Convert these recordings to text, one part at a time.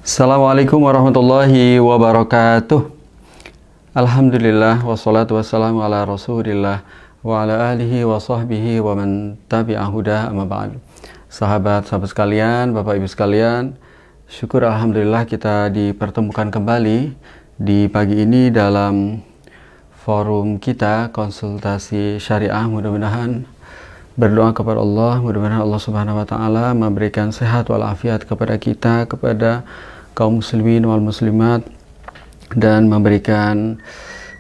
Assalamualaikum warahmatullahi wabarakatuh. Alhamdulillah wassalatu wassalamu ala rasulillah wa ala alihi wa sahbihi wa man tabi'a huda amma ba'd. Sahabat-sahabat sekalian, Bapak Ibu sekalian, syukur alhamdulillah kita dipertemukan kembali di pagi ini dalam forum kita konsultasi syariah. Mudah-mudahan berdoa kepada Allah, mudah-mudahan Allah Subhanahu wa taala memberikan sehat walafiat kepada kita, kepada kaum muslimin wal muslimat, dan memberikan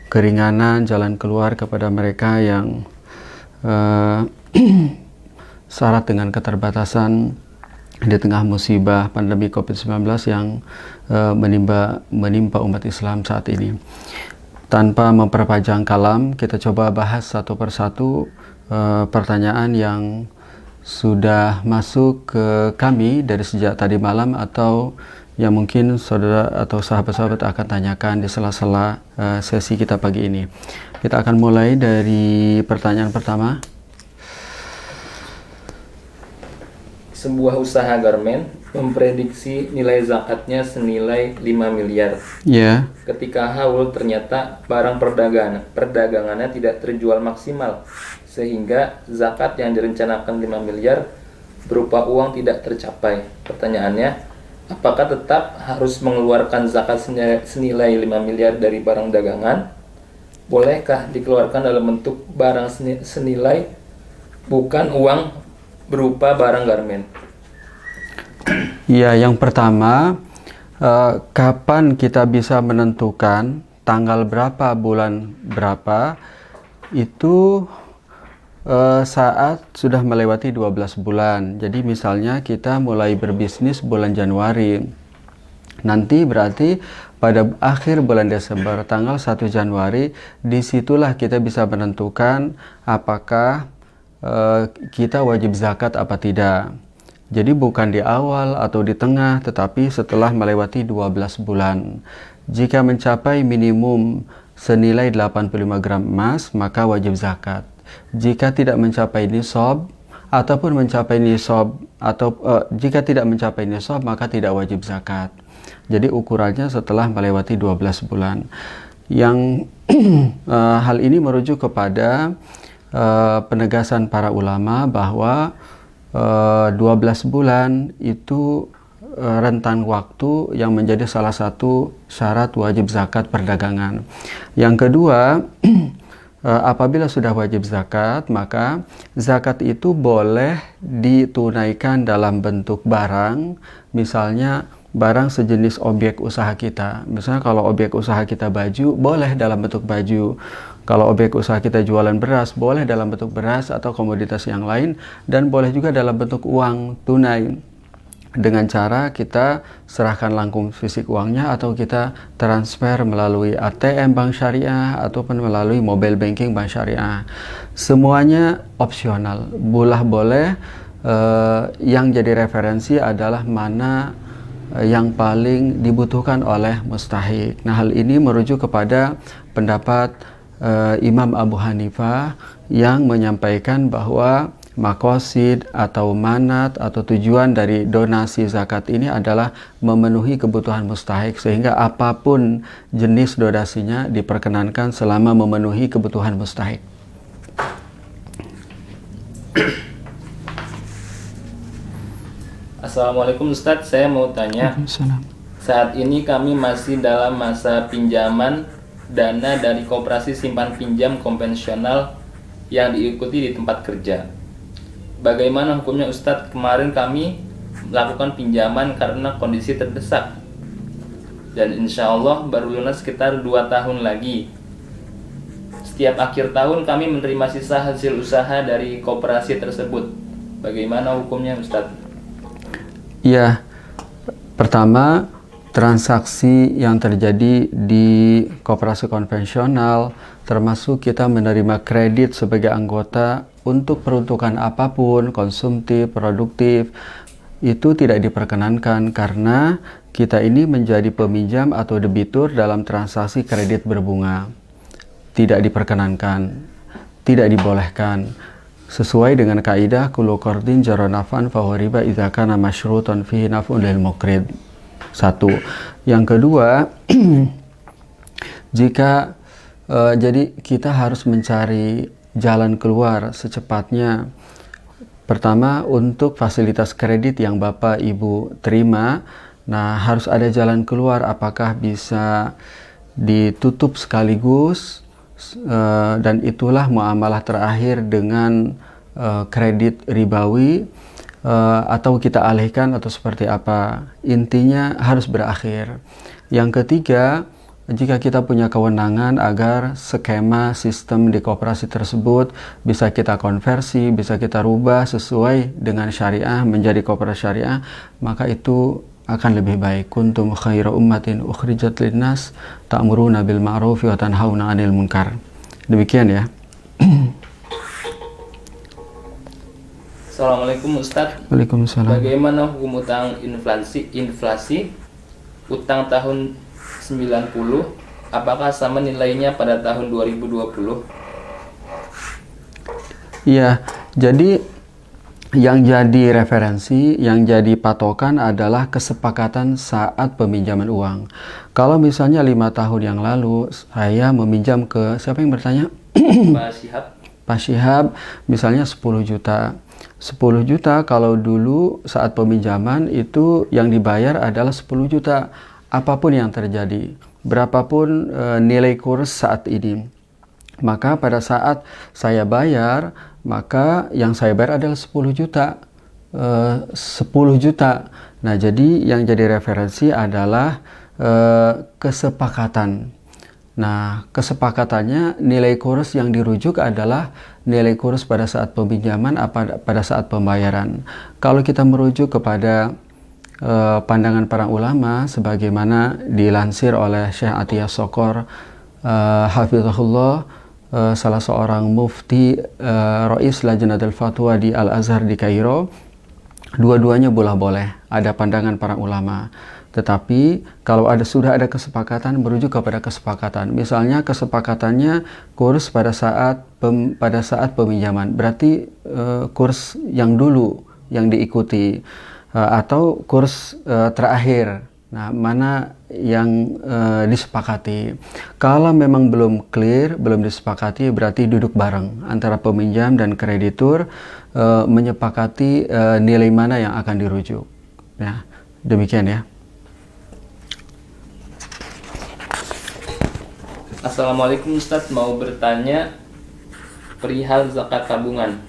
keringanan jalan keluar kepada mereka yang syarat dengan keterbatasan di tengah musibah pandemi COVID-19 yang menimpa umat Islam saat ini. Tanpa memperpanjang kalam, kita coba bahas satu persatu pertanyaan yang sudah masuk ke kami dari sejak tadi malam, atau yang mungkin saudara atau sahabat-sahabat akan tanyakan di sela-sela sesi kita pagi ini. Kita akan mulai dari pertanyaan pertama. Sebuah usaha garmen memprediksi nilai zakatnya senilai 5 miliar. Ya. Ketika haul ternyata barang perdagangannya tidak terjual maksimal, sehingga zakat yang direncanakan 5 miliar berupa uang tidak tercapai. Pertanyaannya, apakah tetap harus mengeluarkan zakat senilai 5 miliar dari barang dagangan? Bolehkah dikeluarkan dalam bentuk barang senilai bukan uang berupa barang garmen? Ya, yang pertama, kapan kita bisa menentukan tanggal berapa, bulan berapa, itu saat sudah melewati 12 bulan. Jadi misalnya kita mulai berbisnis bulan Januari, nanti berarti pada akhir bulan Desember tanggal 1 Januari, disitulah kita bisa menentukan apakah kita wajib zakat apa tidak. Jadi bukan di awal atau di tengah, tetapi setelah melewati 12 bulan. Jika mencapai minimum senilai 85 gram emas, maka wajib zakat. Jika tidak mencapai nisab ataupun mencapai nisab, atau jika tidak mencapai nisab, maka tidak wajib zakat. Jadi ukurannya setelah melewati 12 bulan. Yang hal ini merujuk kepada penegasan para ulama bahwa 12 bulan itu rentang waktu yang menjadi salah satu syarat wajib zakat perdagangan. Yang kedua, apabila sudah wajib zakat, maka zakat itu boleh ditunaikan dalam bentuk barang, misalnya barang sejenis objek usaha kita. Misalnya kalau objek usaha kita baju, boleh dalam bentuk baju. Kalau objek usaha kita jualan beras, boleh dalam bentuk beras atau komoditas yang lain, dan boleh juga dalam bentuk uang tunai, dengan cara kita serahkan langsung fisik uangnya, atau kita transfer melalui ATM Bank Syariah ataupun melalui mobile banking Bank Syariah. Semuanya opsional, boleh. Yang jadi referensi adalah mana yang paling dibutuhkan oleh mustahik. Nah, hal ini merujuk kepada pendapat Imam Abu Hanifah yang menyampaikan bahwa maqasid atau manat atau tujuan dari donasi zakat ini adalah memenuhi kebutuhan mustahik, sehingga apapun jenis donasinya diperkenankan selama memenuhi kebutuhan mustahik. Assalamualaikum Ustadz, saya mau tanya. Saat ini kami masih dalam masa pinjaman dana dari koperasi simpan pinjam konvensional yang diikuti di tempat kerja. Bagaimana hukumnya Ustadz? Kemarin kami melakukan pinjaman karena kondisi terdesak, dan insya Allah baru lunas sekitar 2 tahun lagi. Setiap akhir tahun kami menerima sisa hasil usaha dari koperasi tersebut. Bagaimana hukumnya Ustadz? Ya, pertama, transaksi yang terjadi di koperasi konvensional, termasuk kita menerima kredit sebagai anggota untuk peruntukan apapun, konsumtif, produktif, itu tidak diperkenankan karena kita ini menjadi peminjam atau debitur dalam transaksi kredit berbunga. Tidak diperkenankan, tidak dibolehkan. Sesuai dengan kaidah kullu qardin jara naf'an fa huwa riba idza kana masyrutan fihi naf'un lil muqrid. Satu. Yang kedua, jika jadi kita harus mencari jalan keluar secepatnya. Pertama, untuk fasilitas kredit yang Bapak Ibu terima, nah harus ada jalan keluar. Apakah bisa ditutup sekaligus, dan itulah muamalah terakhir dengan kredit ribawi, atau kita alihkan atau seperti apa. Intinya harus berakhir. Yang ketiga, jika kita punya kewenangan agar skema sistem di koperasi tersebut bisa kita konversi, bisa kita rubah sesuai dengan syariah menjadi koperasi syariah, maka itu akan lebih baik. Kuntum khaira ummatin ukhrijat linnas ta'muruna bil ma'rufi wa tanhauna 'anil munkar. Demikian ya. Assalamualaikum Ustadz. Waalaikumsalam. Bagaimana hukum utang inflasi utang tahun 90, apakah sama nilainya pada tahun 2020? Iya, jadi yang jadi referensi, yang jadi patokan adalah kesepakatan saat peminjaman uang. Kalau misalnya 5 tahun yang lalu saya meminjam ke, siapa yang bertanya? Pak Syihab. Pak Syihab, misalnya 10 juta. 10 juta kalau dulu saat peminjaman itu yang dibayar adalah 10 juta. Apapun yang terjadi, berapapun nilai kurs saat ini, maka pada saat saya bayar, maka yang saya bayar adalah 10 juta. 10 juta. Nah, jadi yang jadi referensi adalah kesepakatan. Nah, kesepakatannya nilai kurs yang dirujuk adalah nilai kurs pada saat peminjaman pada saat pembayaran. Kalau kita merujuk kepada pandangan para ulama sebagaimana dilansir oleh Syekh Atiyas Sokor hafizahullah, salah seorang mufti Rais Lajnatul Fatwa di Al-Azhar di Kairo, dua-duanya boleh, ada pandangan para ulama. Tetapi kalau sudah ada kesepakatan, merujuk kepada kesepakatan. Misalnya kesepakatannya kurs pada saat peminjaman, berarti kurs yang dulu yang diikuti, atau kurs terakhir. Nah, mana yang disepakati? Kalau memang belum clear, belum disepakati, berarti duduk bareng antara peminjam dan kreditur, menyepakati nilai mana yang akan dirujuk. Ya, demikian ya. Assalamualaikum Ustadz, mau bertanya perihal zakat tabungan.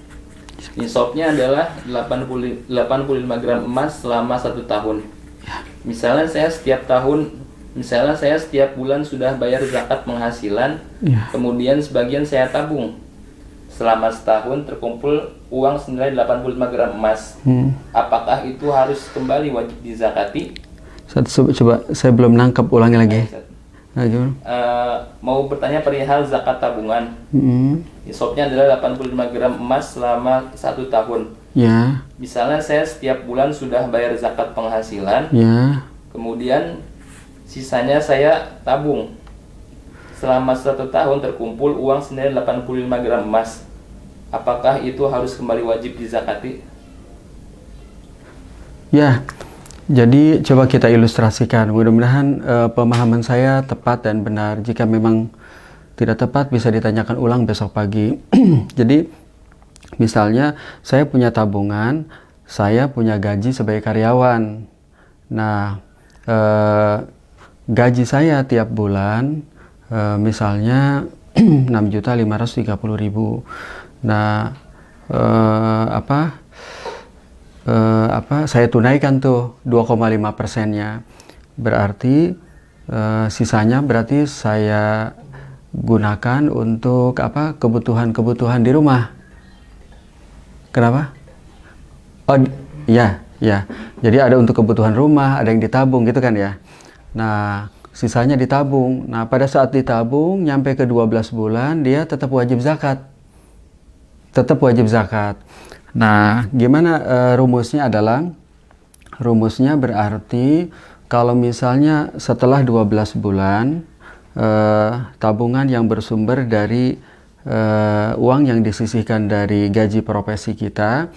Nisabnya adalah 85 gram emas selama 1 tahun. Misalnya saya setiap bulan sudah bayar zakat penghasilan, kemudian sebagian saya tabung. Selama setahun terkumpul uang senilai 85 gram emas. Apakah itu harus kembali wajib dizakati? Coba saya belum nangkep, ulangi lagi. Mau bertanya perihal zakat tabungan. Nisabnya adalah 85 gram emas selama 1 tahun. Ya. Misalnya saya setiap bulan sudah bayar zakat penghasilan. Ya. Kemudian sisanya saya tabung. Selama 1 tahun terkumpul uang senilai 85 gram emas. Apakah itu harus kembali wajib dizakati? Ya. Jadi coba kita ilustrasikan. Mudah-mudahan pemahaman saya tepat dan benar. Jika memang tidak tepat bisa ditanyakan ulang besok pagi. Jadi misalnya saya punya tabungan, saya punya gaji sebagai karyawan. Nah, gaji saya tiap bulan misalnya 6.530.000. Nah, saya tunaikan tuh 2,5%-nya. Berarti sisanya berarti saya gunakan untuk kebutuhan-kebutuhan di rumah. Kenapa? Oh, ya. Jadi ada untuk kebutuhan rumah, ada yang ditabung gitu kan ya. Nah, sisanya ditabung. Nah, pada saat ditabung nyampe ke 12 bulan dia tetap wajib zakat. Nah, gimana rumusnya adalah, rumusnya berarti kalau misalnya setelah 12 bulan tabungan yang bersumber dari uang yang disisihkan dari gaji profesi kita,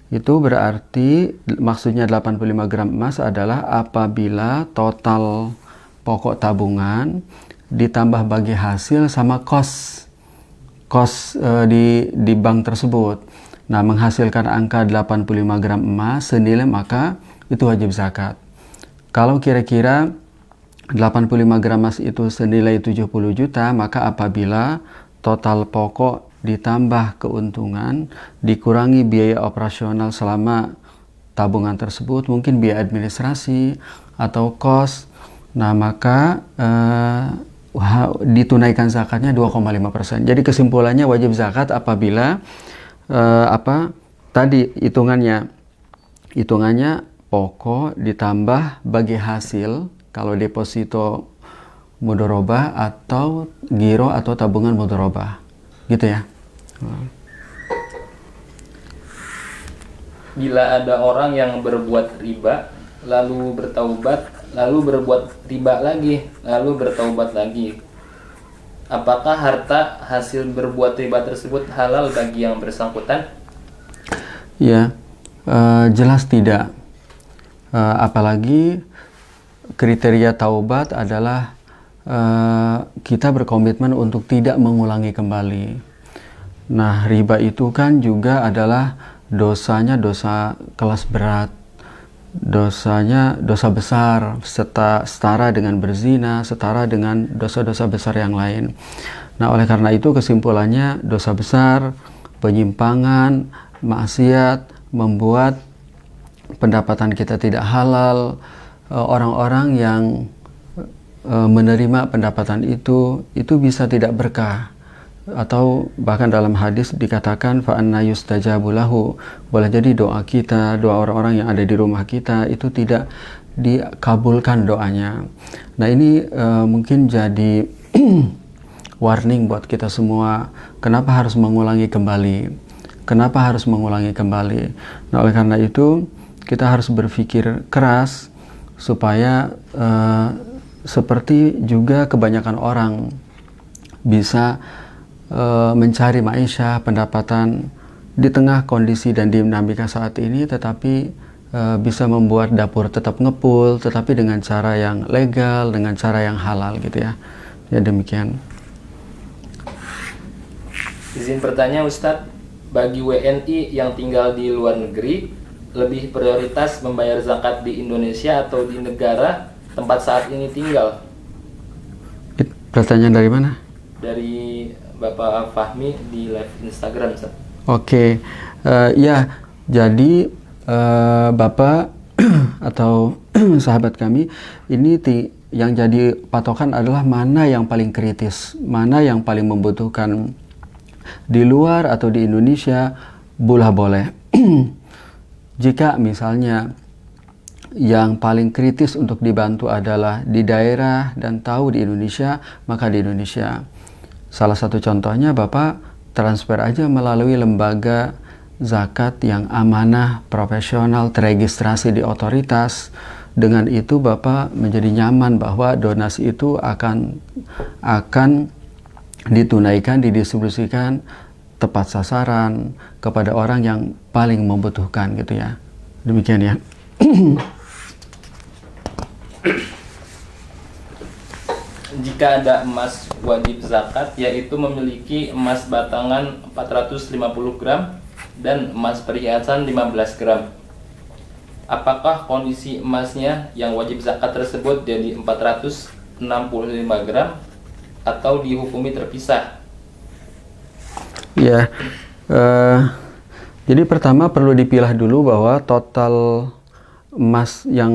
Itu berarti maksudnya 85 gram emas adalah apabila total pokok tabungan ditambah bagi hasil sama kos di bank tersebut. Nah, menghasilkan angka 85 gram emas senilai, maka itu wajib zakat. Kalau kira-kira 85 gram emas itu senilai 70 juta, maka apabila total pokok ditambah keuntungan dikurangi biaya operasional selama tabungan tersebut, mungkin biaya administrasi atau kos, nah maka ditunaikan zakatnya 2,5%. Jadi kesimpulannya wajib zakat apabila tadi hitungannya pokok ditambah bagi hasil kalau deposito mudharabah atau giro atau tabungan mudharabah, gitu ya. Bila ada orang yang berbuat riba lalu bertaubat, lalu berbuat riba lagi, lalu bertaubat lagi, apakah harta hasil berbuat riba tersebut halal bagi yang bersangkutan? Ya, jelas tidak. Apalagi kriteria taubat adalah kita berkomitmen untuk tidak mengulangi kembali. Nah, riba itu kan juga adalah dosanya dosa kelas berat, dosanya dosa besar, setara dengan berzina, setara dengan dosa-dosa besar yang lain. Nah, oleh karena itu kesimpulannya dosa besar, penyimpangan, maksiat, membuat pendapatan kita tidak halal. Orang-orang yang menerima pendapatan itu bisa tidak berkah. Atau bahkan dalam hadis dikatakan fa'anna yustajabu lahu, boleh jadi doa kita, doa orang-orang yang ada di rumah kita itu tidak dikabulkan doanya. Nah, ini mungkin jadi warning buat kita semua, kenapa harus mengulangi kembali, nah oleh karena itu kita harus berpikir keras supaya seperti juga kebanyakan orang bisa mencari maisha, pendapatan di tengah kondisi dan dinamika saat ini, tetapi bisa membuat dapur tetap ngepul, tetapi dengan cara yang legal, dengan cara yang halal, gitu ya. Ya, demikian. Izin bertanya Ustadz, bagi WNI yang tinggal di luar negeri, lebih prioritas membayar zakat di Indonesia atau di negara tempat saat ini tinggal? Pertanyaan dari mana? Dari Bapak Fahmi di live Instagram, Ustaz. Oke, ya, jadi Bapak atau sahabat kami ini yang jadi patokan adalah mana yang paling kritis, mana yang paling membutuhkan. Di luar atau di Indonesia boleh. Jika misalnya yang paling kritis untuk dibantu adalah di daerah dan tahu di Indonesia, maka di Indonesia. Salah satu contohnya Bapak transfer aja melalui lembaga zakat yang amanah, profesional, teregistrasi di otoritas. Dengan itu Bapak menjadi nyaman bahwa donasi itu akan ditunaikan, didistribusikan tepat sasaran kepada orang yang paling membutuhkan, gitu ya. Demikian ya. Jika ada emas wajib zakat, yaitu memiliki emas batangan 450 gram dan emas perhiasan 15 gram. Apakah kondisi emasnya yang wajib zakat tersebut jadi 465 gram atau dihukumi terpisah? Ya, jadi pertama perlu dipilah dulu bahwa total emas yang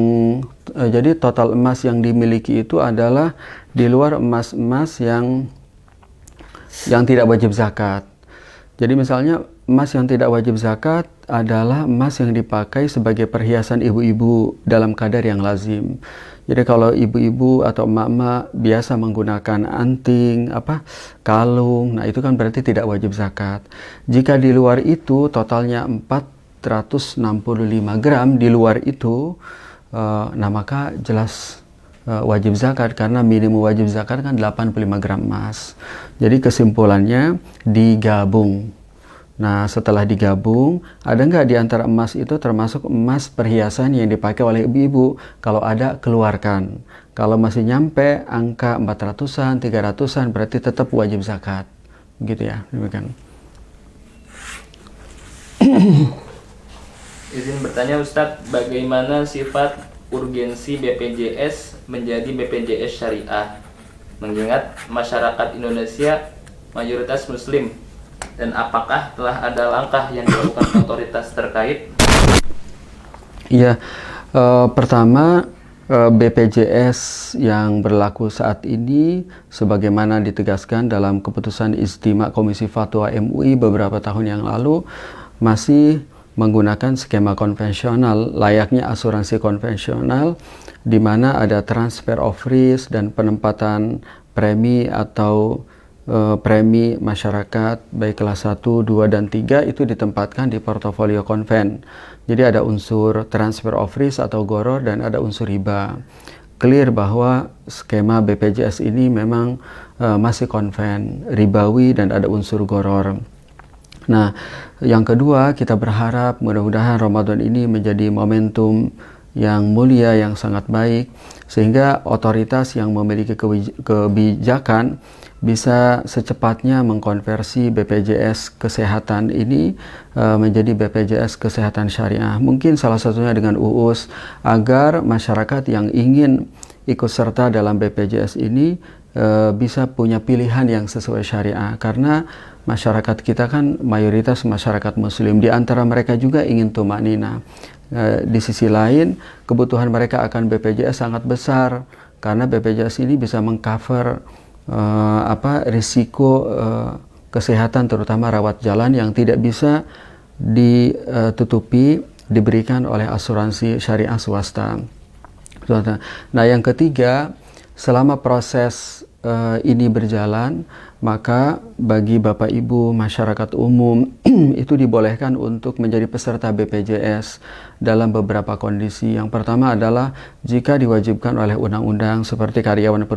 dimiliki itu adalah di luar emas-emas yang tidak wajib zakat. Jadi misalnya emas yang tidak wajib zakat adalah emas yang dipakai sebagai perhiasan ibu-ibu dalam kadar yang lazim. Jadi kalau ibu-ibu atau emak-emak biasa menggunakan anting, kalung, nah itu kan berarti tidak wajib zakat. Jika di luar itu totalnya 465 gram di luar itu, nah maka jelas wajib zakat, karena minimum wajib zakat kan 85 gram emas. Jadi kesimpulannya digabung Nah, setelah digabung, ada nggak di antara emas itu termasuk emas perhiasan yang dipakai oleh ibu-ibu? Kalau ada, keluarkan. Kalau masih nyampe angka 400-an, 300-an, berarti tetap wajib zakat. Gitu ya, demikian. Izin bertanya Ustadz, bagaimana sifat urgensi BPJS menjadi BPJS syariah? Mengingat masyarakat Indonesia mayoritas muslim, dan apakah telah ada langkah yang dilakukan otoritas terkait? Iya, pertama BPJS yang berlaku saat ini sebagaimana ditegaskan dalam keputusan Ijtima Komisi Fatwa MUI beberapa tahun yang lalu masih menggunakan skema konvensional layaknya asuransi konvensional, di mana ada transfer of risk dan penempatan premi atau premi masyarakat baik kelas 1, 2, dan 3 itu ditempatkan di portofolio konven. Jadi ada unsur transfer of risk atau goror dan ada unsur riba. Clear bahwa skema BPJS ini memang masih konven, ribawi, dan ada unsur goror. Nah, yang kedua, kita berharap mudah-mudahan Ramadan ini menjadi momentum yang mulia, yang sangat baik, sehingga otoritas yang memiliki kebijakan bisa secepatnya mengkonversi BPJS Kesehatan ini menjadi BPJS Kesehatan Syariah. Mungkin salah satunya dengan UUS, agar masyarakat yang ingin ikut serta dalam BPJS ini bisa punya pilihan yang sesuai syariah, karena masyarakat kita kan mayoritas masyarakat muslim, di antara mereka juga ingin tumanina. Di sisi lain, kebutuhan mereka akan BPJS sangat besar, karena BPJS ini bisa mengcover risiko kesehatan, terutama rawat jalan yang tidak bisa ditutupi, diberikan oleh asuransi syariah swasta. Nah, yang ketiga, selama proses ini berjalan, maka bagi Bapak Ibu masyarakat umum itu dibolehkan untuk menjadi peserta BPJS dalam beberapa kondisi. Yang pertama adalah jika diwajibkan oleh undang-undang, seperti karyawan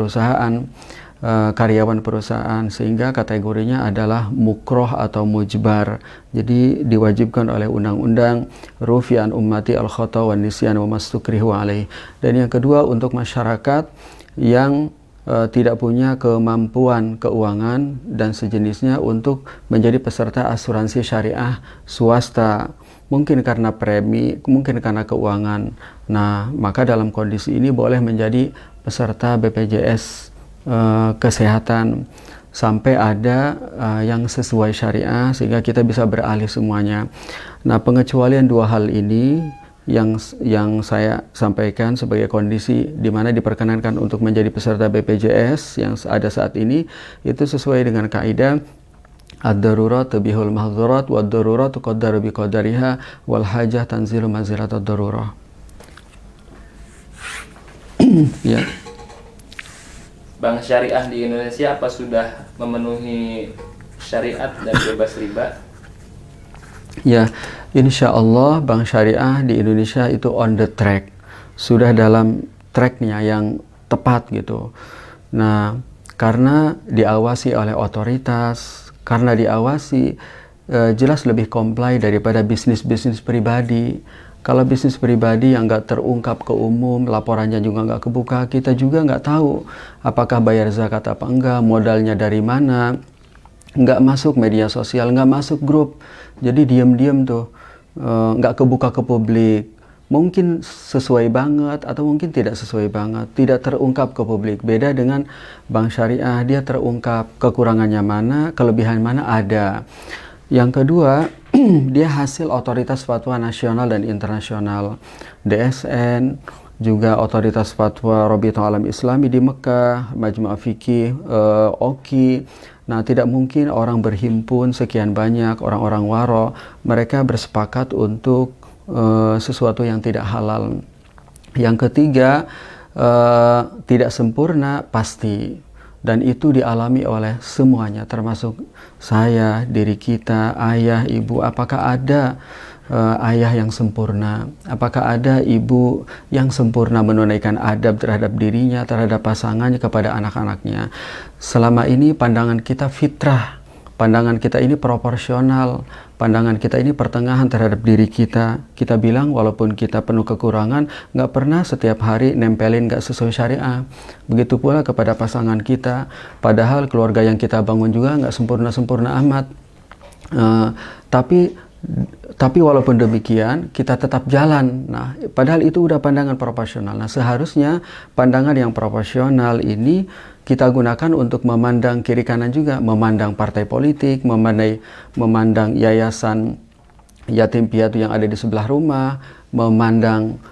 perusahaan, sehingga kategorinya adalah mukroh atau mujbar. Jadi diwajibkan oleh undang-undang, rufi'an ummati al-khata wa nisyan wa mastukrihu alaih. Dan yang kedua, untuk masyarakat yang tidak punya kemampuan keuangan dan sejenisnya untuk menjadi peserta asuransi syariah swasta, mungkin karena premi, mungkin karena keuangan. Nah, maka dalam kondisi ini boleh menjadi peserta BPJS Kesehatan sampai ada yang sesuai syariah, sehingga kita bisa beralih semuanya. Nah, pengecualian dua hal ini yang saya sampaikan sebagai kondisi di mana diperkenankan untuk menjadi peserta BPJS yang ada saat ini, itu sesuai dengan kaidah ad-darurat tubihul mahdzurat wa ad-darurat tuqaddaru biqadariha wal hajah tanzilu manzilat ad-darurah. Ya. Bank syariah di Indonesia apa sudah memenuhi syariat dan bebas riba? Ya, insya Allah bank syariah di Indonesia itu on the track, sudah dalam tracknya yang tepat gitu. Nah, karena diawasi oleh otoritas, karena diawasi jelas lebih comply daripada bisnis-bisnis pribadi. Kalau bisnis pribadi yang nggak terungkap ke umum, laporannya juga nggak kebuka, kita juga nggak tahu apakah bayar zakat apa enggak, modalnya dari mana, nggak masuk media sosial, nggak masuk grup, jadi diam-diam tuh, nggak kebuka ke publik. Mungkin sesuai banget atau mungkin tidak sesuai banget, tidak terungkap ke publik. Beda dengan bank syariah, dia terungkap, kekurangannya mana, kelebihan mana ada. Yang kedua, dia hasil otoritas fatwa nasional dan internasional, DSN, juga otoritas fatwa Rabitatul Alam Islami di Mekah, Majma' Fiqih, OKI. Nah, tidak mungkin orang berhimpun sekian banyak, orang-orang waro, mereka bersepakat untuk sesuatu yang tidak halal. Yang ketiga, tidak sempurna pasti, dan itu dialami oleh semuanya, termasuk saya, diri kita, ayah, ibu. Apakah ada ayah yang sempurna? Apakah ada ibu yang sempurna menunaikan adab terhadap dirinya, terhadap pasangannya, kepada anak-anaknya? Selama ini pandangan kita fitrah pandangan kita ini proporsional, pandangan kita ini pertengahan terhadap diri kita. Kita bilang walaupun kita penuh kekurangan, nggak pernah setiap hari nempelin nggak sesuai syariah. Begitu pula kepada pasangan kita, padahal keluarga yang kita bangun juga nggak sempurna-sempurna amat. Tapi walaupun demikian kita tetap jalan. Nah, padahal itu udah pandangan proporsional. Nah, seharusnya pandangan yang proporsional ini kita gunakan untuk memandang kiri kanan juga, memandang partai politik, memandang yayasan yatim piatu yang ada di sebelah rumah, memandang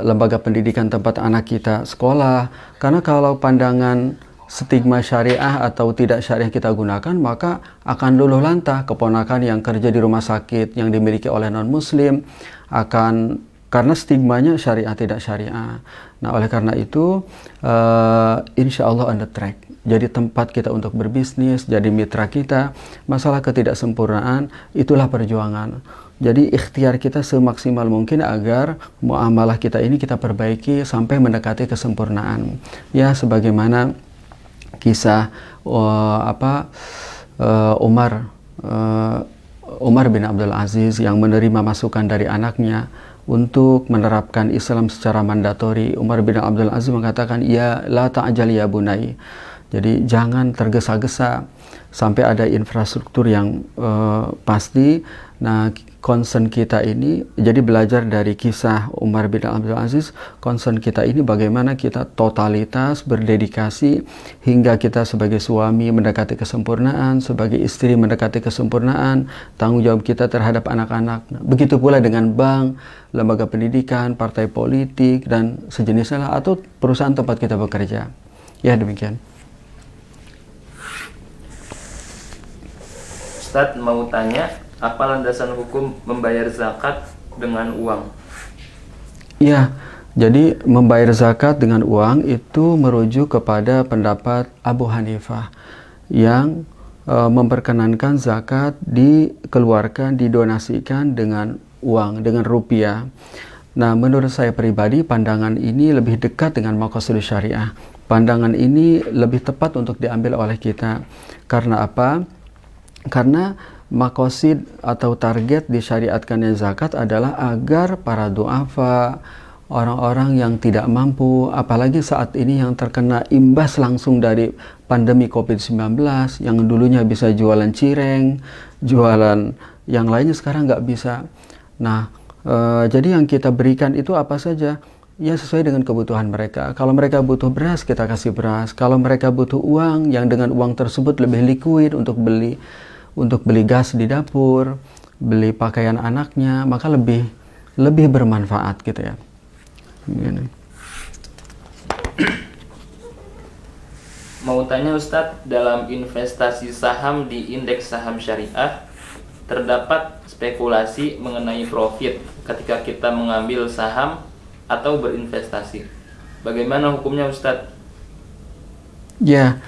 lembaga pendidikan tempat anak kita sekolah. Karena kalau pandangan stigma syariah atau tidak syariah kita gunakan, maka akan luluh lantah keponakan yang kerja di rumah sakit yang dimiliki oleh non-muslim karena stigmanya syariah tidak syariah. Nah, oleh karena itu insya Allah on the track. Jadi tempat kita untuk berbisnis, jadi mitra kita. Masalah ketidaksempurnaan itulah perjuangan. Jadi ikhtiar kita semaksimal mungkin agar muamalah kita ini kita perbaiki sampai mendekati kesempurnaan. Ya, sebagaimana kisah Umar bin Abdul Aziz yang menerima masukan dari anaknya untuk menerapkan Islam secara mandatori. Umar bin Abdul Aziz mengatakan, ya la ta'jal ya bunai. Jadi jangan tergesa-gesa sampai ada infrastruktur yang pasti. Nah, concern kita ini, jadi belajar dari kisah Umar bin Abdul Aziz, concern kita ini bagaimana kita totalitas berdedikasi hingga kita sebagai suami mendekati kesempurnaan, sebagai istri mendekati kesempurnaan, tanggung jawab kita terhadap anak-anak. Begitu pula dengan bank, lembaga pendidikan, partai politik, dan sejenisnya lah, atau perusahaan tempat kita bekerja. Ya, demikian. Ustadz mau tanya, apa landasan hukum membayar zakat dengan uang? Ya, jadi membayar zakat dengan uang itu merujuk kepada pendapat Abu Hanifah yang memperkenankan zakat dikeluarkan, didonasikan dengan uang, dengan rupiah. Nah, menurut saya pribadi pandangan ini lebih dekat dengan maqasid syariah. Pandangan ini lebih tepat untuk diambil oleh kita. Karena apa? Karena maqasid atau target disyariatkannya zakat adalah agar para du'afa, orang-orang yang tidak mampu, apalagi saat ini yang terkena imbas langsung dari pandemi COVID-19, yang dulunya bisa jualan cireng, jualan yang lainnya sekarang nggak bisa. Nah, jadi yang kita berikan itu apa saja? Ya, sesuai dengan kebutuhan mereka. Kalau mereka butuh beras, kita kasih beras. Kalau mereka butuh uang, yang dengan uang tersebut lebih liquid untuk beli gas di dapur, beli pakaian anaknya, maka lebih bermanfaat gitu ya. Begini. Mau tanya Ustadz, dalam investasi saham di indeks saham syariah terdapat spekulasi mengenai profit ketika kita mengambil saham atau berinvestasi. Bagaimana hukumnya Ustadz? Ya,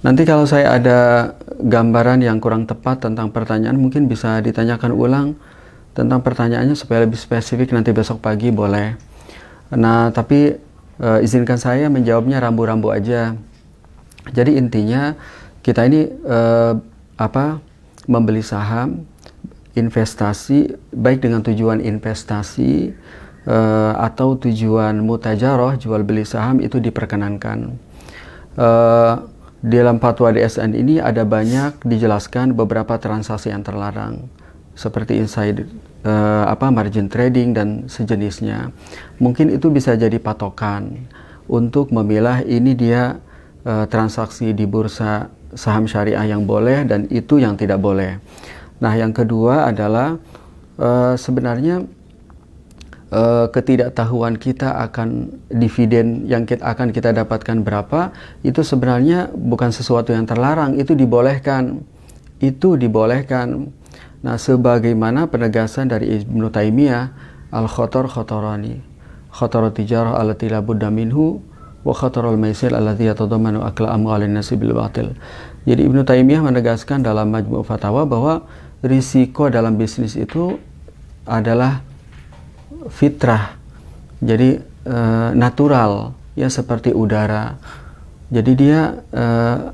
nanti kalau saya ada gambaran yang kurang tepat tentang pertanyaan, mungkin bisa ditanyakan ulang tentang pertanyaannya supaya lebih spesifik, nanti besok pagi boleh. Nah, tapi izinkan saya menjawabnya rambu-rambu aja. Jadi intinya kita ini membeli saham, investasi, baik dengan tujuan investasi atau tujuan mutajaroh, jual beli saham, itu diperkenankan. Di dalam fatwa DSN ini ada banyak dijelaskan beberapa transaksi yang terlarang, seperti inside margin trading dan sejenisnya. Mungkin itu bisa jadi patokan untuk memilah ini dia transaksi di bursa saham syariah yang boleh dan itu yang tidak boleh. Nah, yang kedua adalah sebenarnya ketidaktahuan kita akan dividen yang akan kita dapatkan berapa, itu sebenarnya bukan sesuatu yang terlarang, itu dibolehkan. Nah, sebagaimana penegasan dari Ibnu Taimiyah, al-khotor khotorani, khotor tijarah allati la budda minhu wa khotorul maisir allati yatadammanu akla amwalin nasi bil batil. Jadi Ibnu Taimiyah menegaskan dalam Majmu' Fatawa bahwa risiko dalam bisnis itu adalah fitrah, jadi natural, ya, seperti udara. Jadi dia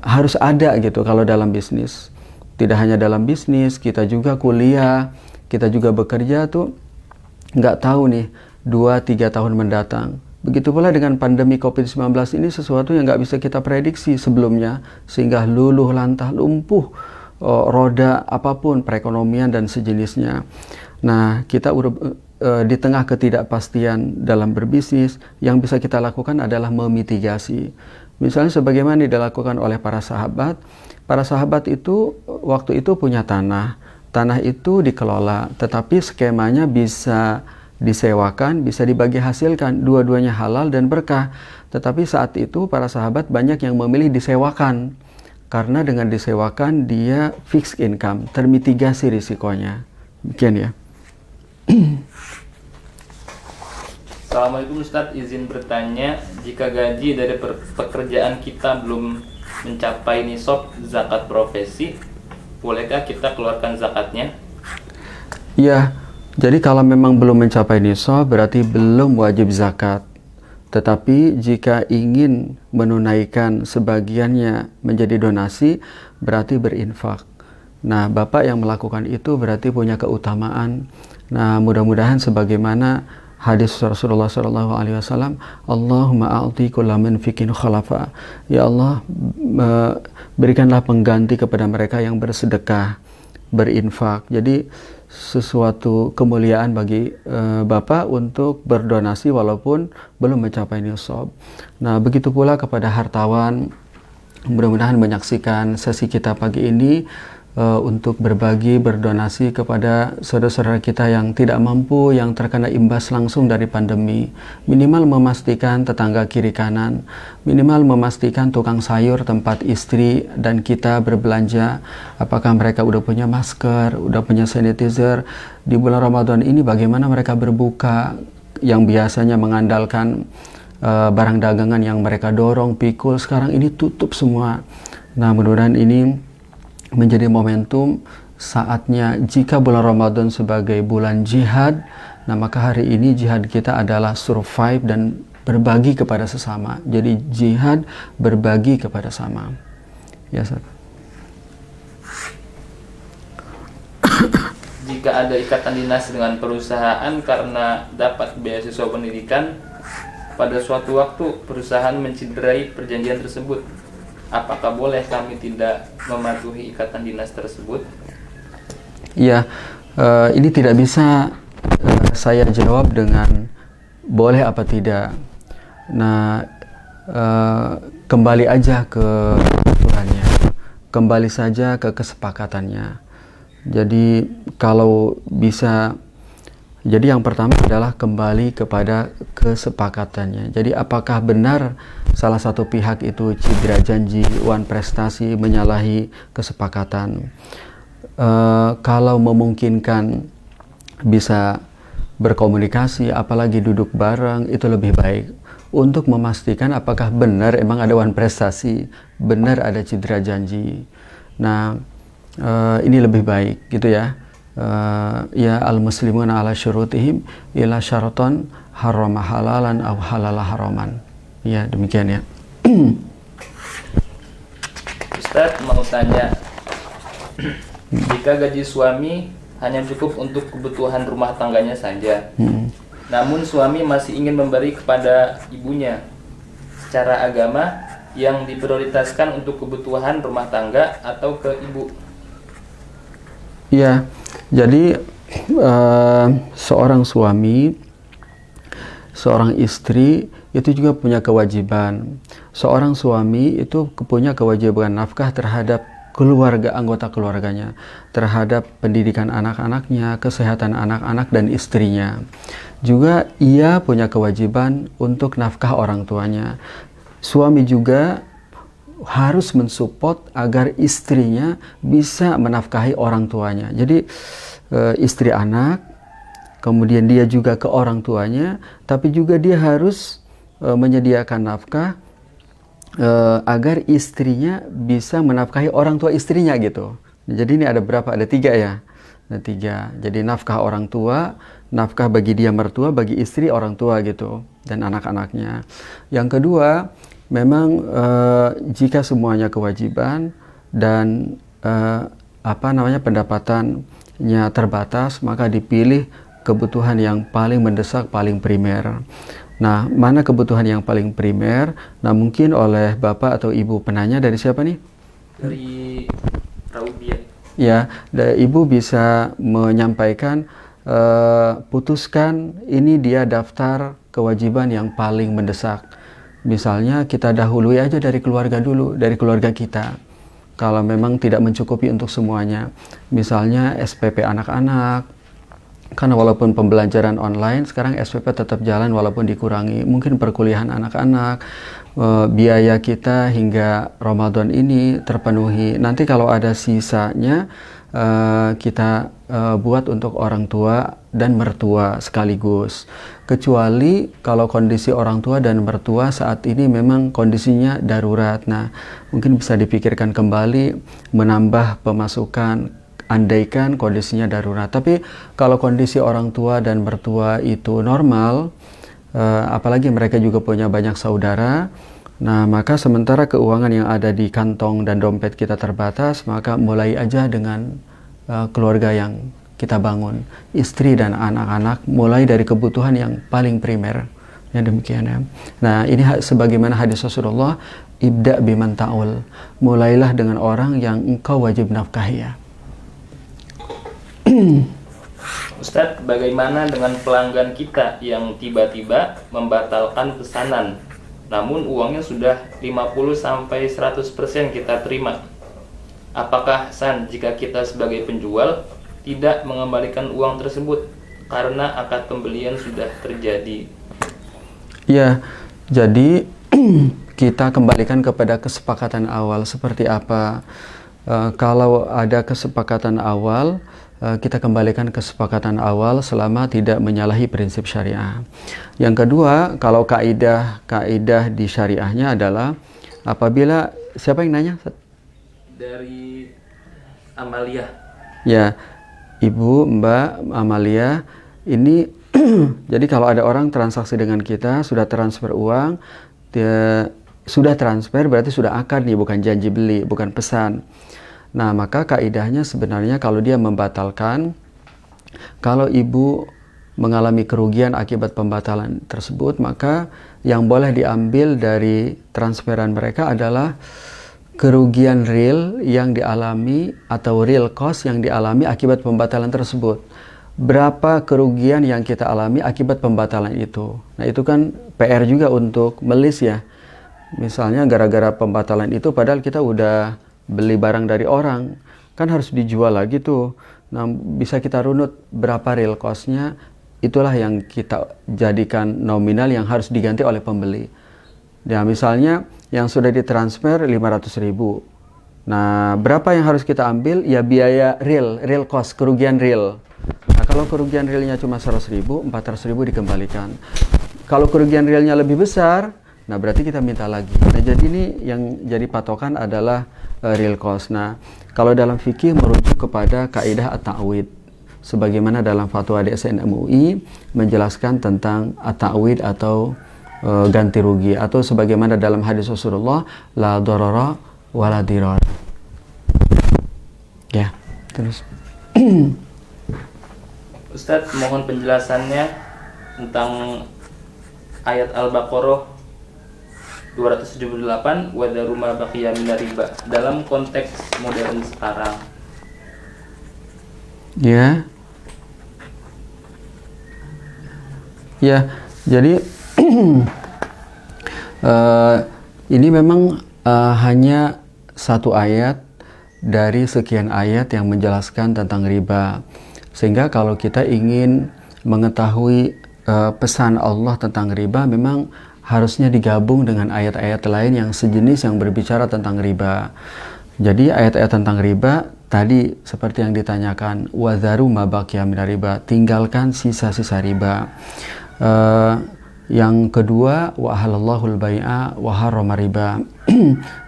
harus ada gitu kalau dalam bisnis. Tidak hanya dalam bisnis, kita juga kuliah, kita juga bekerja tuh nggak tahu nih 2-3 tahun mendatang. Begitu pula dengan pandemi COVID-19 ini, sesuatu yang nggak bisa kita prediksi sebelumnya, sehingga luluh lantah lumpuh roda apapun perekonomian dan sejenisnya. Nah, kita di tengah ketidakpastian dalam berbisnis, yang bisa kita lakukan adalah memitigasi. Misalnya sebagaimana dilakukan oleh para sahabat. Para sahabat itu waktu itu punya tanah. Tanah itu dikelola, tetapi skemanya bisa disewakan, bisa dibagi hasilkan, dua-duanya halal dan berkah. Tetapi saat itu para sahabat banyak yang memilih disewakan, karena dengan disewakan dia fixed income, termitigasi risikonya. Demikian ya. Assalamualaikum Ustadz, izin bertanya, jika gaji dari pekerjaan kita belum mencapai nisab zakat profesi, bolehkah kita keluarkan zakatnya? Ya, jadi kalau memang belum mencapai nisab berarti belum wajib zakat. Tetapi jika ingin menunaikan sebagiannya menjadi donasi, berarti berinfak. Nah, Bapak yang melakukan itu berarti punya keutamaan. Nah, mudah-mudahan sebagaimana hadis Rasulullah SAW, Allahumma a'ti kulla munfiqin khalafa. Ya Allah, berikanlah pengganti kepada mereka yang bersedekah, berinfak. Jadi sesuatu kemuliaan bagi Bapak untuk berdonasi walaupun belum mencapai nisab. Nah, begitu pula kepada hartawan, mudah-mudahan menyaksikan sesi kita pagi ini untuk berbagi, berdonasi kepada saudara-saudara kita yang tidak mampu, yang terkena imbas langsung dari pandemi. Minimal memastikan tetangga kiri kanan, minimal memastikan tukang sayur tempat istri dan kita berbelanja, apakah mereka udah punya masker, udah punya sanitizer. Di bulan Ramadan ini bagaimana mereka berbuka, yang biasanya mengandalkan barang dagangan yang mereka dorong, pikul, sekarang ini tutup semua. Nah, mudah-mudahan ini menjadi momentum saatnya, jika bulan Ramadan sebagai bulan jihad, nah maka hari ini jihad kita adalah survive dan berbagi kepada sesama. Jadi jihad berbagi kepada sama. Ya, Ustaz. Jika ada ikatan dinas dengan perusahaan karena dapat beasiswa pendidikan, pada suatu waktu perusahaan menciderai perjanjian tersebut, apakah boleh kami tidak mematuhi ikatan dinas tersebut? Ya, ini tidak bisa saya jawab dengan boleh apa tidak. Nah, kembali aja ke aturannya, kembali saja ke kesepakatannya. Jadi kalau bisa, jadi yang pertama adalah kembali kepada kesepakatannya. Jadi apakah benar salah satu pihak itu cedera janji, wan prestasi, menyalahi kesepakatan? Kalau memungkinkan bisa berkomunikasi, apalagi duduk bareng, itu lebih baik untuk memastikan apakah benar emang ada wan prestasi, benar ada cedera janji. Nah, ini lebih baik gitu ya. Ya al-muslimuna ala syurutihim ila syaraton harama halalan aw halala haraman. Ya, demikian ya. Ustadz mau tanya, jika gaji suami hanya cukup untuk kebutuhan rumah tangganya saja, namun suami masih ingin memberi kepada ibunya, secara agama yang diprioritaskan untuk kebutuhan rumah tangga atau ke ibu? Ya, jadi seorang suami, seorang istri itu juga punya kewajiban. Seorang suami itu punya kewajiban nafkah terhadap keluarga, anggota keluarganya, terhadap pendidikan anak-anaknya, kesehatan anak-anak dan istrinya. Juga ia punya kewajiban untuk nafkah orang tuanya. Suami juga harus mensupport agar istrinya bisa menafkahi orang tuanya. Jadi istri anak, kemudian dia juga ke orang tuanya, tapi juga dia harus menyediakan nafkah agar istrinya bisa menafkahi orang tua istrinya gitu. Jadi ini ada berapa? Ada 3 ya. Ada 3. Jadi nafkah orang tua, nafkah bagi dia mertua, bagi istri orang tua gitu, dan anak-anaknya. Yang kedua, memang jika semuanya kewajiban dan pendapatannya terbatas, maka dipilih kebutuhan yang paling mendesak, paling primer. Nah, mana kebutuhan yang paling primer? Nah, mungkin oleh Bapak atau Ibu penanya dari siapa nih? Dari Raubia. Ya, Ibu bisa menyampaikan, putuskan ini dia daftar kewajiban yang paling mendesak. Misalnya kita dahului aja dari keluarga dulu, dari keluarga kita. Kalau memang tidak mencukupi untuk semuanya. Misalnya SPP anak-anak. Karena walaupun pembelajaran online, sekarang SPP tetap jalan walaupun dikurangi. Mungkin perkuliahan anak-anak, biaya kita hingga Ramadan ini terpenuhi. Nanti kalau ada sisanya, kita buat untuk orang tua dan mertua sekaligus. Kecuali kalau kondisi orang tua dan mertua saat ini memang kondisinya darurat. Nah, mungkin bisa dipikirkan kembali menambah pemasukan, andaikan kondisinya darurat. Tapi kalau kondisi orang tua dan mertua itu normal, apalagi mereka juga punya banyak saudara, nah maka sementara keuangan yang ada di kantong dan dompet kita terbatas, maka mulai aja dengan keluarga yang kita bangun, istri dan anak-anak, mulai dari kebutuhan yang paling primer. Ya, demikian ya. Nah, ini sebagaimana hadis Rasulullah, ibda biman ta'ul, mulailah dengan orang yang engkau wajib nafkahi ya. Ustadz, bagaimana dengan pelanggan kita yang tiba-tiba membatalkan pesanan, namun uangnya sudah 50-100% kita terima? Apakah sah jika kita sebagai penjual tidak mengembalikan uang tersebut karena akad pembelian sudah terjadi? Ya, jadi kita kembalikan kepada kesepakatan awal seperti apa. Kalau ada kesepakatan awal, kita kembalikan kesepakatan awal selama tidak menyalahi prinsip syariah. Yang kedua, kalau kaidah di syariahnya adalah apabila, siapa yang nanya? Dari Amalia. Ya, Ibu, Mbak Amalia, ini jadi kalau ada orang transaksi dengan kita, sudah transfer uang, sudah transfer berarti sudah akad nih, bukan janji beli, bukan pesan. Nah, maka kaidahnya sebenarnya kalau dia membatalkan, kalau ibu mengalami kerugian akibat pembatalan tersebut, maka yang boleh diambil dari transferan mereka adalah kerugian real yang dialami atau real cost yang dialami akibat pembatalan tersebut. Berapa kerugian yang kita alami akibat pembatalan itu? Nah, itu kan PR juga untuk melis ya. Misalnya gara-gara pembatalan itu padahal kita udah beli barang dari orang, kan harus dijual lagi tuh. Nah, bisa kita runut berapa real cost-nya, itulah yang kita jadikan nominal yang harus diganti oleh pembeli. Ya, misalnya yang sudah ditransfer 500.000. Nah, berapa yang harus kita ambil? Ya biaya real cost, kerugian real. Nah, kalau kerugian realnya cuma 100.000, 400.000 dikembalikan. Kalau kerugian realnya lebih besar, nah berarti kita minta lagi. Nah, jadi ini yang jadi patokan adalah real cost. Nah, kalau dalam fikih merujuk kepada kaidah at-ta'wid, sebagaimana dalam fatwa DSN MUI menjelaskan tentang at-ta'wid atau ganti rugi, atau sebagaimana dalam hadis Rasulullah, la darara wa la dirar. Ya, terus Ustadz, mohon penjelasannya tentang ayat Al-Baqarah 278, wadaru ma baqiya minar riba, dalam konteks modern sekarang. Ya. Ya, jadi ini memang hanya satu ayat dari sekian ayat yang menjelaskan tentang riba. Sehingga kalau kita ingin mengetahui pesan Allah tentang riba, memang harusnya digabung dengan ayat-ayat lain yang sejenis yang berbicara tentang riba. Jadi ayat-ayat tentang riba tadi seperti yang ditanyakan, wadharu ma baqiya minar riba, tinggalkan sisa-sisa riba. Yang kedua, wa ahallallahul bai'a wa harrama riba.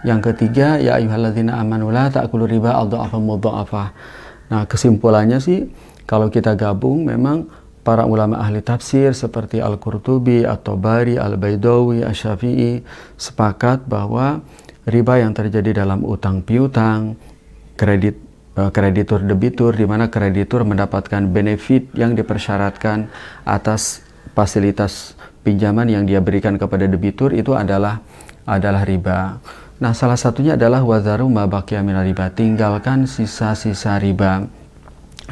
Yang ketiga, ya ayyuhalladzina amanu la ta'kulu riba adha'afan mudha'afah. Nah, kesimpulannya sih kalau kita gabung memang para ulama ahli tafsir seperti Al-Qurtubi, At-Tabari, Al-Baidawi, Asy-Syafi'i sepakat bahwa riba yang terjadi dalam utang piutang, kreditur debitur, di mana kreditur mendapatkan benefit yang dipersyaratkan atas fasilitas pinjaman yang dia berikan kepada debitur, itu adalah riba. Nah, salah satunya adalah wazaru ma baqiya minar riba, tinggalkan sisa-sisa riba.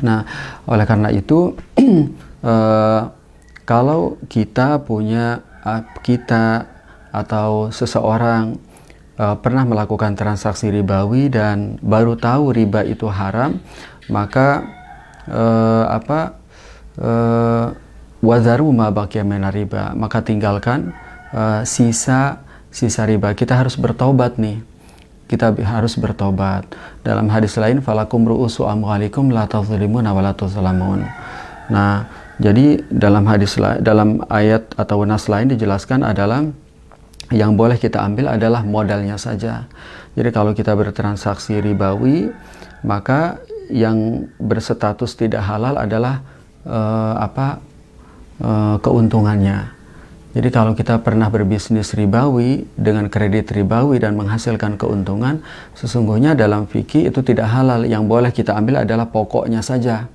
Nah, oleh karena itu kalau kita atau seseorang pernah melakukan transaksi ribawi dan baru tahu riba itu haram, maka wazaru ma baqiya minar riba, maka tinggalkan sisa riba. Kita harus bertobat nih. Kita harus bertobat. Dalam hadis lain, falakum ru'usu amwalikum la tadhlimuna wa la tuzlamun. Nah, jadi dalam ayat atau nas lain dijelaskan adalah yang boleh kita ambil adalah modalnya saja. Jadi kalau kita bertransaksi ribawi, maka yang berstatus tidak halal adalah keuntungannya. Jadi kalau kita pernah berbisnis ribawi dengan kredit ribawi dan menghasilkan keuntungan, sesungguhnya dalam fikih itu tidak halal. Yang boleh kita ambil adalah pokoknya saja.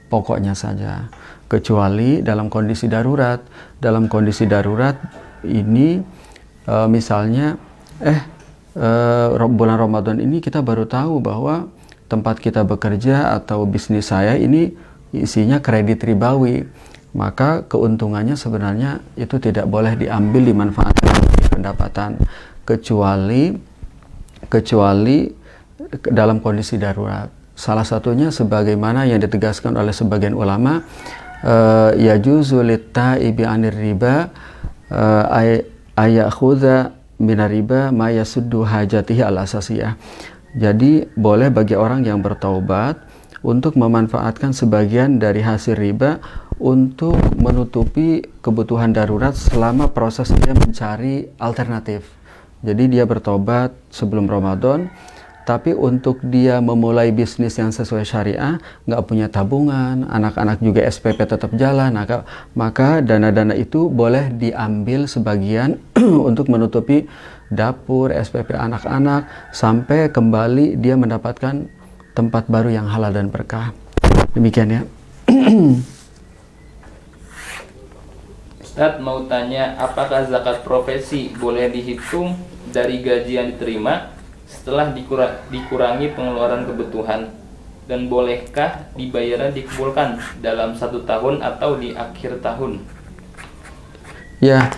Pokoknya saja. Kecuali dalam kondisi darurat. Dalam kondisi darurat ini misalnya bulan Ramadan ini kita baru tahu bahwa tempat kita bekerja atau bisnis saya ini isinya kredit ribawi. Maka keuntungannya sebenarnya itu tidak boleh diambil, dimanfaatkan sebagai pendapatan, kecuali dalam kondisi darurat. Salah satunya sebagaimana yang ditegaskan oleh sebagian ulama, yajuzu lit-taibi 'anir riba ayakhudha minar riba ma yasuddu hajatihi al-asasiyah. Jadi boleh bagi orang yang bertaubat untuk memanfaatkan sebagian dari hasil riba untuk menutupi kebutuhan darurat selama proses dia mencari alternatif. Jadi dia bertobat sebelum Ramadan, tapi untuk dia memulai bisnis yang sesuai syariah, nggak punya tabungan, anak-anak juga SPP tetap jalan, maka dana-dana itu boleh diambil sebagian untuk menutupi dapur, SPP anak-anak, sampai kembali dia mendapatkan tempat baru yang halal dan berkah. Demikian ya. Ustadz mau tanya, apakah zakat profesi boleh dihitung dari gaji yang diterima setelah dikurangi pengeluaran kebutuhan, dan bolehkah dibayarnya dikumpulkan dalam 1 tahun atau di akhir tahun? Ya,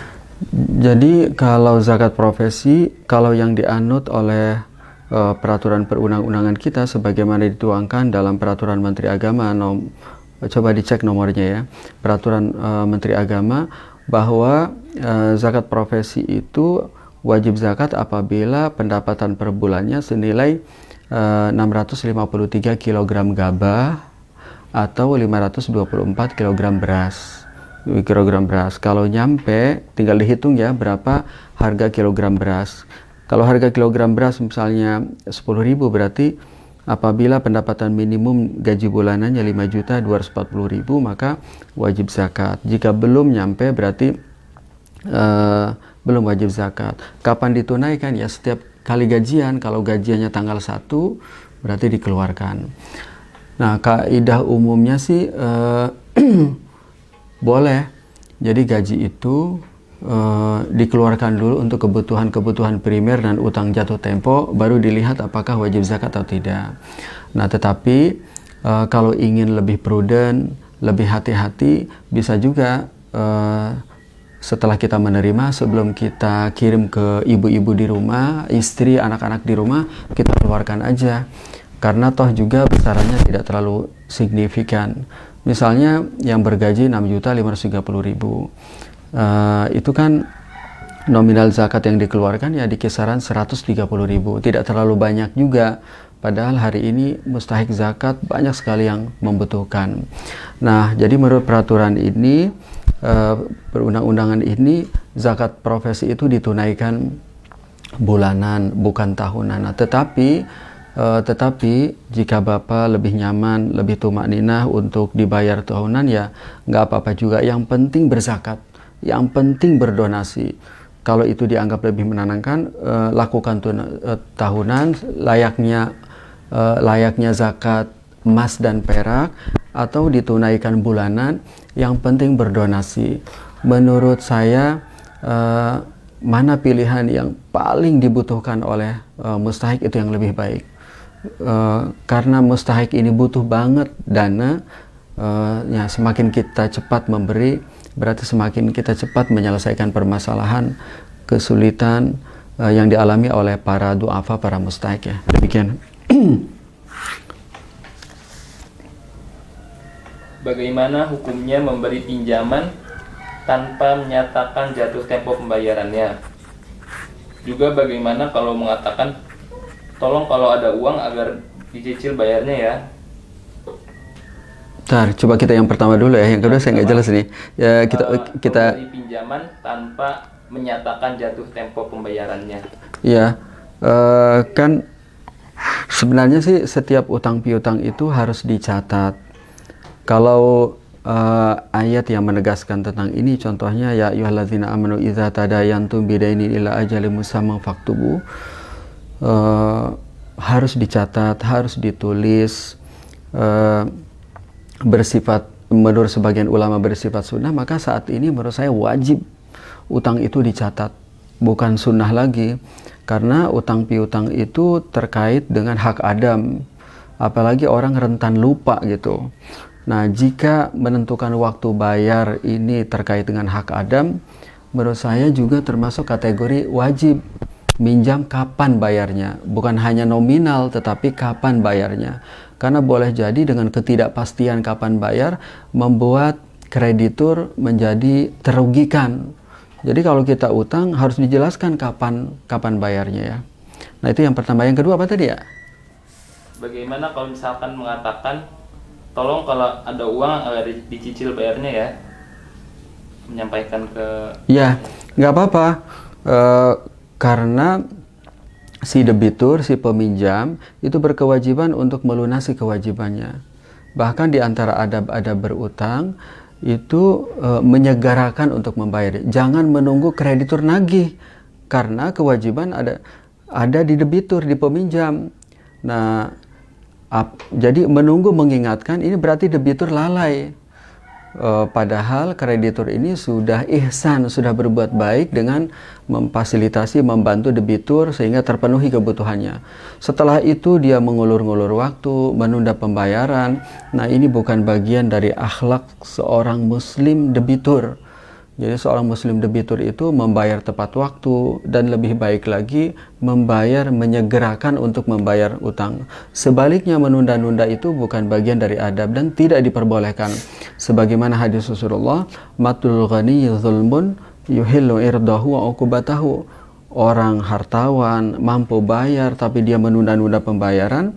jadi kalau zakat profesi, kalau yang dianut oleh peraturan perundang-undangan kita sebagaimana dituangkan dalam peraturan Menteri Agama, coba dicek nomornya ya, peraturan Menteri Agama, bahwa zakat profesi itu wajib zakat apabila pendapatan per bulannya senilai 653 kg gabah atau 524 kg beras. Kalau nyampe, tinggal dihitung ya berapa harga kilogram beras. Kalau harga kilogram beras misalnya 10.000, berarti apabila pendapatan minimum gaji bulanannya 5.240.000, maka wajib zakat. Jika belum nyampe, berarti belum wajib zakat. Kapan ditunaikan? Ya setiap kali gajian. Kalau gajiannya tanggal 1, berarti dikeluarkan. Nah, kaidah umumnya sih boleh. Jadi gaji itu dikeluarkan dulu untuk kebutuhan primer dan utang jatuh tempo, baru dilihat apakah wajib zakat atau tidak. Nah, tetapi kalau ingin lebih prudent, lebih hati-hati, bisa juga setelah kita menerima, sebelum kita kirim ke ibu-ibu di rumah, istri, anak-anak di rumah, kita keluarkan aja. Karena toh juga besarannya tidak terlalu signifikan. Misalnya yang bergaji 6.530.000, itu kan nominal zakat yang dikeluarkan ya di kisaran 130.000, tidak terlalu banyak juga. Padahal hari ini mustahik zakat banyak sekali yang membutuhkan. Nah, jadi menurut peraturan ini, perundang-undangan ini, zakat profesi itu ditunaikan bulanan, bukan tahunan. Nah, tetapi Tetapi jika Bapak lebih nyaman, lebih tumakninah untuk dibayar tahunan, ya nggak apa-apa juga. Yang penting berzakat, yang penting berdonasi. Kalau itu dianggap lebih menenangkan, lakukan tahunan layaknya zakat emas dan perak, atau ditunaikan bulanan. Yang penting berdonasi. Menurut saya, mana pilihan yang paling dibutuhkan oleh mustahik itu yang lebih baik. Karena mustahik ini butuh banget dana, ya semakin kita cepat memberi, berarti semakin kita cepat menyelesaikan permasalahan, kesulitan yang dialami oleh para du'afa, para mustahik, ya. Demikian. Bagaimana hukumnya memberi pinjaman tanpa menyatakan jatuh tempo pembayarannya? Juga bagaimana kalau mengatakan, tolong kalau ada uang agar dicicil bayarnya ya? Bentar, coba kita yang pertama dulu ya. Yang kedua saya nggak jelas nih. Ya, kita memberi pinjaman tanpa menyatakan jatuh tempo pembayarannya. Ya, kan sebenarnya sih setiap utang piutang itu harus dicatat. Kalau ayat yang menegaskan tentang ini, contohnya ya ayyuhalladzina amanu idza tadayantum bidainin ila ajalin musamman faktubu, harus dicatat, harus ditulis, bersifat, menurut sebagian ulama bersifat sunnah. Maka saat ini menurut saya wajib utang itu dicatat, bukan sunnah lagi, karena utang piutang itu terkait dengan hak Adam, apalagi orang rentan lupa gitu. Nah, jika menentukan waktu bayar ini terkait dengan hak Adam, menurut saya juga termasuk kategori wajib. Minjam kapan bayarnya, bukan hanya nominal tetapi kapan bayarnya. Karena boleh jadi dengan ketidakpastian kapan bayar membuat kreditur menjadi terugikan. Jadi kalau kita utang harus dijelaskan kapan bayarnya, ya. Nah, itu yang pertama. Yang kedua apa tadi, ya? Bagaimana kalau misalkan mengatakan, tolong kalau ada uang agar dicicil bayarnya ya? Menyampaikan ke... Ya, nggak apa-apa. Karena si debitur, si peminjam itu berkewajiban untuk melunasi kewajibannya. Bahkan di antara adab-adab berutang itu menyegerakan untuk membayar. Jangan menunggu kreditur nagih, karena kewajiban ada di debitur, di peminjam. Nah, jadi menunggu mengingatkan ini berarti debitur lalai. Padahal kreditur ini sudah ihsan, sudah berbuat baik dengan memfasilitasi, membantu debitur sehingga terpenuhi kebutuhannya. Setelah itu dia mengulur-ngulur waktu, menunda pembayaran. Nah, ini bukan bagian dari akhlak seorang muslim debitur. Jadi seorang muslim debitur itu membayar tepat waktu, dan lebih baik lagi membayar, menyegerakan untuk membayar utang. Sebaliknya menunda-nunda itu bukan bagian dari adab dan tidak diperbolehkan. Sebagaimana hadis Rasulullah, matul ghani zulmun yuhillu irdahu wa uqubatahu. Orang hartawan mampu bayar tapi dia menunda-nunda pembayaran,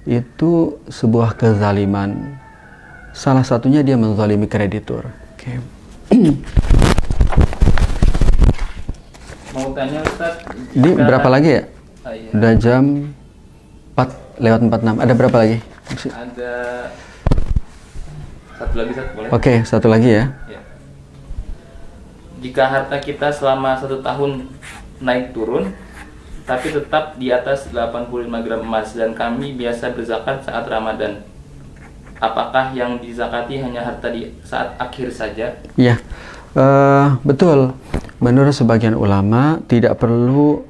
itu sebuah kezaliman. Salah satunya dia menzalimi kreditur. Oke. Mau tanya Ustaz, Ini berapa lagi ya? Iya. Udah jam 4:46. Ada berapa lagi? Ada satu lagi, Ustaz, boleh? Oke, satu lagi ya. Ya. Jika harta kita selama 1 tahun naik turun, tapi tetap di atas 85 gram emas, dan kami biasa berzakat saat Ramadan, apakah yang dizakati hanya harta di saat akhir saja? Iya, betul. Menurut sebagian ulama tidak perlu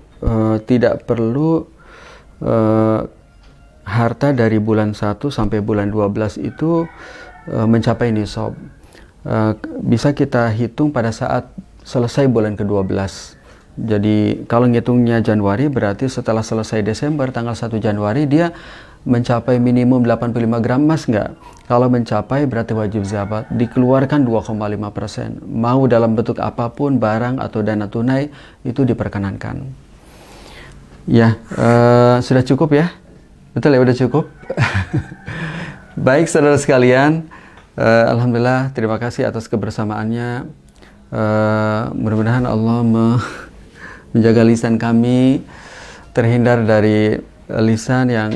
harta dari bulan 1 sampai bulan 12 itu mencapai nisab. Bisa kita hitung pada saat selesai bulan ke-12. Jadi kalau ngitungnya Januari, berarti setelah selesai Desember tanggal 1 Januari dia mencapai minimum 85 gram emas nggak? Kalau mencapai berarti wajib zakat, dikeluarkan 2,5%. Mau dalam bentuk apapun, barang atau dana tunai, itu diperkenankan. Ya, sudah cukup ya? Betul ya, udah cukup? Baik saudara sekalian, alhamdulillah, terima kasih atas kebersamaannya. Mudah-mudahan Allah menjaga lisan kami terhindar dari lisan yang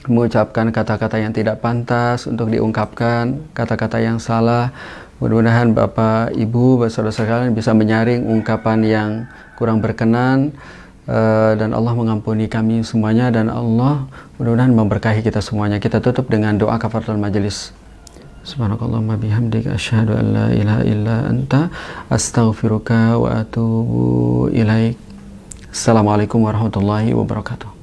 mengucapkan kata-kata yang tidak pantas untuk diungkapkan, kata-kata yang salah. Mudah-mudahan Bapak, Ibu, saudara-saudara sekalian bisa menyaring ungkapan yang kurang berkenan, dan Allah mengampuni kami semuanya, dan Allah mudah-mudahan memberkahi kita semuanya. Kita tutup dengan doa kafaratul majelis. Subhanakallahumma bihamdika asyhadu an la ilaha illa anta astaghfiruka wa atubu ilaik. Assalamualaikum warahmatullahi wabarakatuh.